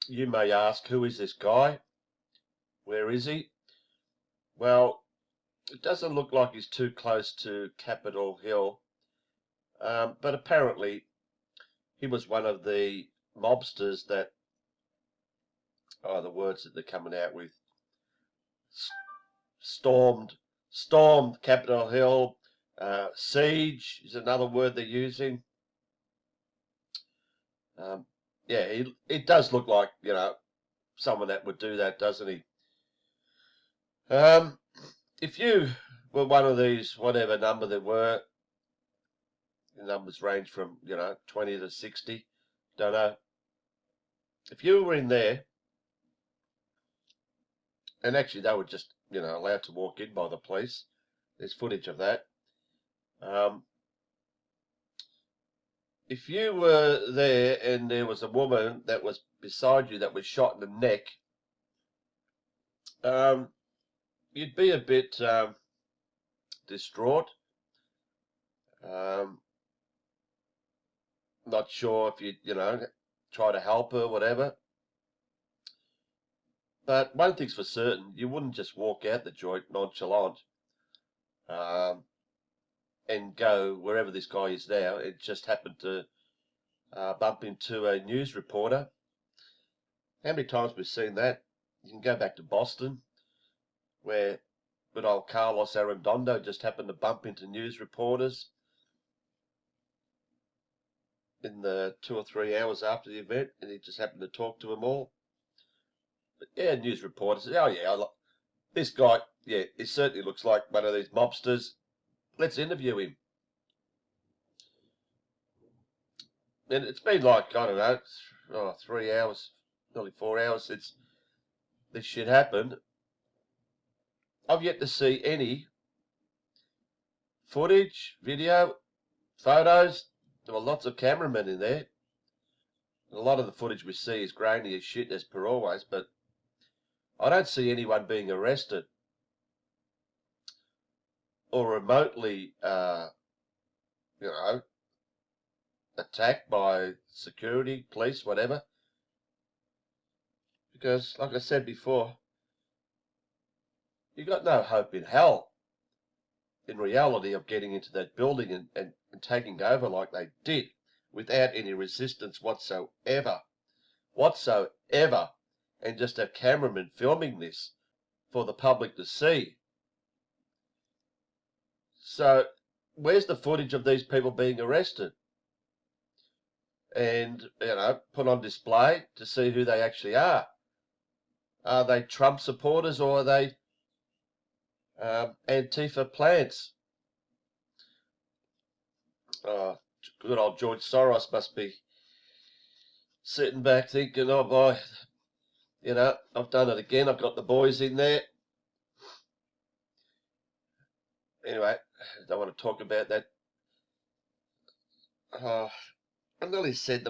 You may ask, who is this guy? Where is he? Well, it doesn't look like he's too close to Capitol Hill, but apparently he was one of the mobsters that, the words that they're coming out with, stormed Capitol Hill. Siege is another word they're using. Yeah, it does look like, someone that would do that, doesn't he? If you were one of these, whatever number there were, the numbers range from, 20 to 60, don't know. If you were in there, and actually they were just, allowed to walk in by the police, there's footage of that. If you were there and there was a woman that was beside you that was shot in the neck, you'd be a bit distraught. Not sure if you'd, try to help her, whatever. But one thing's for certain, you wouldn't just walk out the joint nonchalant and go wherever this guy is now. It just happened to bump into a news reporter. How many times we've seen that? You can go back to Boston, where good old Carlos Arredondo just happened to bump into news reporters in the 2 or 3 hours after the event, and he just happened to talk to them all. But yeah, news reporters said, oh yeah, this guy, yeah, he certainly looks like one of these mobsters. Let's interview him. And it's been like, I don't know, 3 hours, nearly 4 hours since this shit happened. I've yet to see any footage, video, photos. There were lots of cameramen in there. And a lot of the footage we see is grainy as shit, as per always, but I don't see anyone being arrested or remotely, attacked by security, police, whatever. Because, like I said before, you got no hope in hell, in reality, of getting into that building and taking over like they did, without any resistance whatsoever. And just a cameraman filming this for the public to see. So, where's the footage of these people being arrested? And, put on display to see who they actually are. Are they Trump supporters or are they Antifa plants? Good old George Soros must be sitting back thinking, oh boy, I've done it again. I've got the boys in there. Anyway, I don't want to talk about that. I nearly said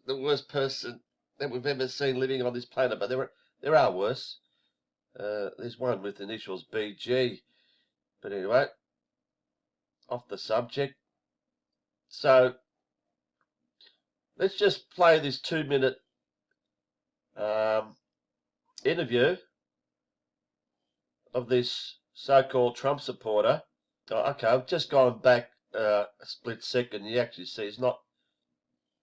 the worst person that we've ever seen living on this planet, but there are worse. There's one with initials BG. But anyway, off the subject. So, let's just play this 2-minute interview of this so-called Trump supporter. Oh, okay, I've just gone back a split second. You actually see he's not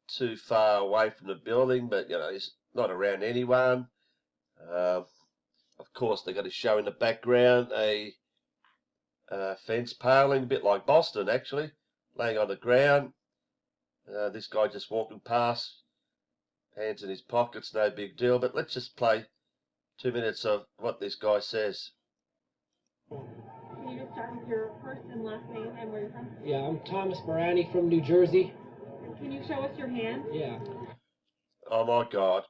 too far away from the building, but he's not around anyone. Of course, they've got to show in the background a fence paling, a bit like Boston actually, laying on the ground. This guy just walking past, hands in his pockets, no big deal. But let's just play 2 minutes of what this guy says. Can you just start with your first and last name and where you're from? Yeah, I'm Thomas Barani from New Jersey. Can you show us your hand? Yeah. Oh my God.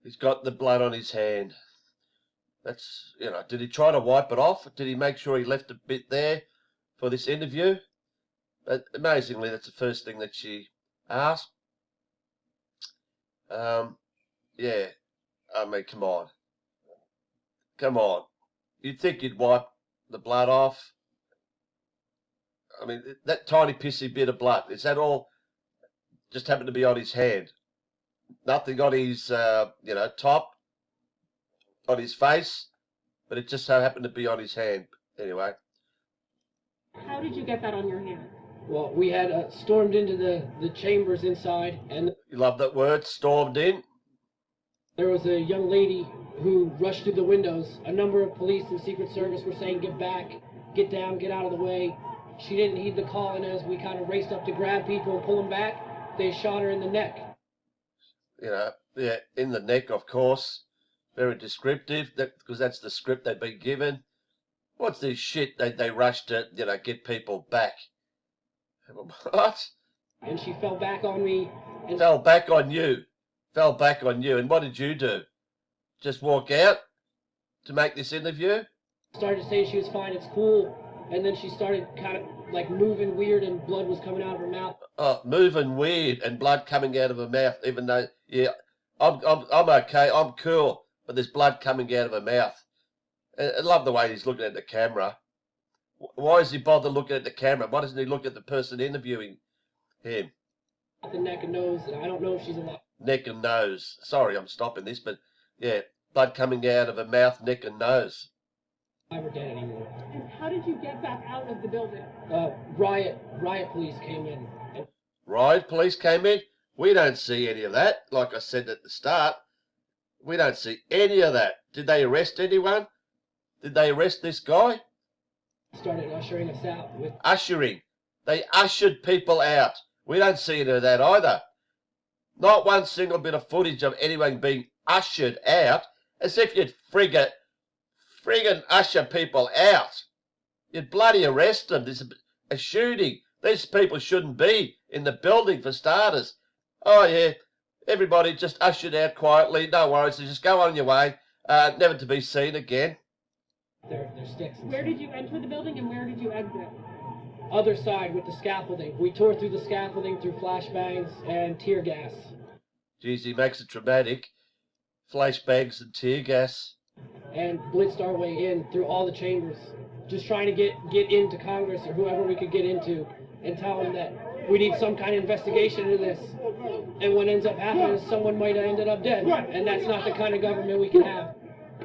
He's got the blood on his hand. That's, did he try to wipe it off? Did he make sure he left a bit there for this interview? But amazingly, that's the first thing that she asked. Yeah, I mean, come on. Come on. You'd think you'd wipe the blood off. I mean, that tiny pissy bit of blood, is that all just happened to be on his hand? nothing on his, top, on his face, but it just so happened to be on his hand. Anyway, How did you get that on your hand? Well, we had stormed into the chambers inside, and you love that word, stormed in. there was a young lady who rushed through the windows. A number of police and Secret Service were saying, "Get back, get down, get out of the way." She didn't heed the call, and as we kind of raced up to grab people and pull them back, they shot her in the neck. Yeah, in the neck, of course. Very descriptive, because that's the script they've been given. What's this shit? They rushed to, get people back. What? And she fell back on me. And Fell back on you. Fell back on you. And what did you do? Just walk out to make this interview? started to say she was fine, it's cool. And then she started kind of like moving weird and blood was coming out of her mouth. Oh, moving weird and blood coming out of her mouth, even though, yeah, I'm okay, I'm cool, but there's blood coming out of her mouth. I love the way he's looking at the camera. Why is he bother looking at the camera? Why doesn't he look at the person interviewing him? The neck and nose, and I don't know if she's alive. Neck and nose. Sorry, I'm stopping this, but yeah, blood coming out of her mouth, neck and nose. Or dead anymore. And how did you get back out of the building? Riot police came in. And Riot police came in? We don't see any of that. Like I said at the start, we don't see any of that. Did they arrest anyone? Did they arrest this guy? started ushering us out with Ushering. They ushered people out. We don't see any of that either. Not one single bit of footage of anyone being ushered out, as if you'd friggin' usher people out. You'd bloody arrest them. There's a shooting. These people shouldn't be in the building for starters. Oh yeah, everybody just ushered out quietly. No worries. So just go on your way. Never to be seen again. their sticks. And Where stuff. did you enter the building and where did you exit? Other side with the scaffolding. We tore through the scaffolding through flashbangs and tear gas. Geez, he makes it dramatic. Flashbangs and tear gas. And blitzed our way in through all the chambers, just trying to get into Congress or whoever we could get into and tell them that we need some kind of investigation into this. And what ends up happening is someone might have ended up dead. And that's not the kind of government we can have.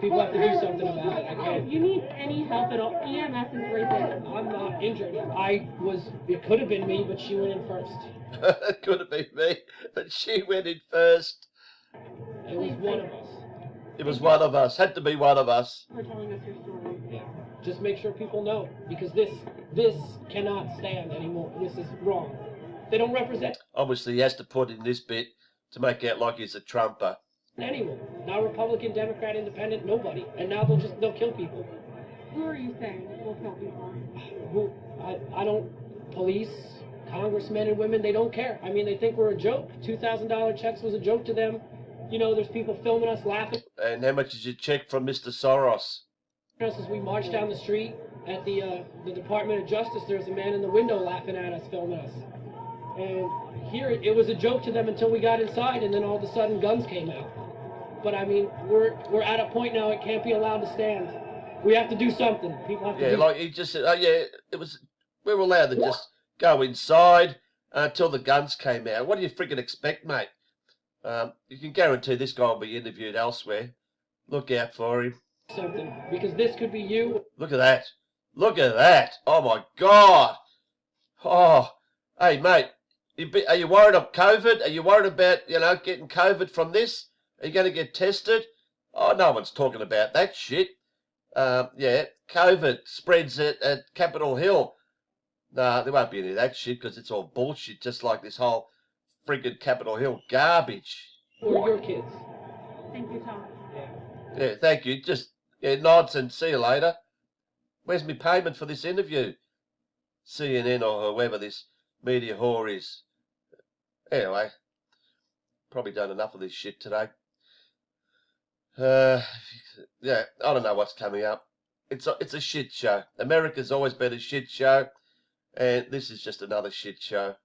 People have to do something about it. I If can't. you need any help at all, EMS is right there. I'm not injured. It could have been me, but she went in first. It could have been me, but she went in first. It was one of us. It was one of us. Had to be one of us. For telling us your story. Yeah. Just make sure people know, because this cannot stand anymore. This is wrong. They don't represent Obviously, he has to put in this bit to make out like he's a Trumper. anyone. Not Republican, Democrat, Independent, nobody. And now they'll kill people. Who are you saying will kill people? Who I don't police, congressmen and women, they don't care. I mean, they think we're a joke. $2,000 checks was a joke to them. You know, there's people filming us laughing And how much did you check from Mr. Soros? at us as we march down the street at the Department of Justice. There's a man in the window laughing at us, filming us. And here it was a joke to them until we got inside, and then all of a sudden guns came out. But I mean, we're at a point now it can't be allowed to stand. We have to do something. People have to Yeah, do like he just said, oh yeah, we were allowed to just go inside until the guns came out. What do you freaking expect, mate? You can guarantee this guy will be interviewed elsewhere. Look out for him. something, because this could be you. Look at that. Look at that. Oh my God. Oh, hey mate, are you worried of COVID? Are you worried about, getting COVID from this? Are you going to get tested? Oh, no one's talking about that shit. Yeah, COVID spreads at Capitol Hill. Nah, there won't be any of that shit because it's all bullshit, just like this whole friggin' Capitol Hill garbage. Or your kids. Thank you, Tom. Yeah, thank you. Just nods and see you later. Where's my payment for this interview? CNN or whoever this media whore is. Anyway, probably done enough of this shit today. Yeah, I don't know what's coming up. It's a shit show. America's always been a shit show, and this is just another shit show.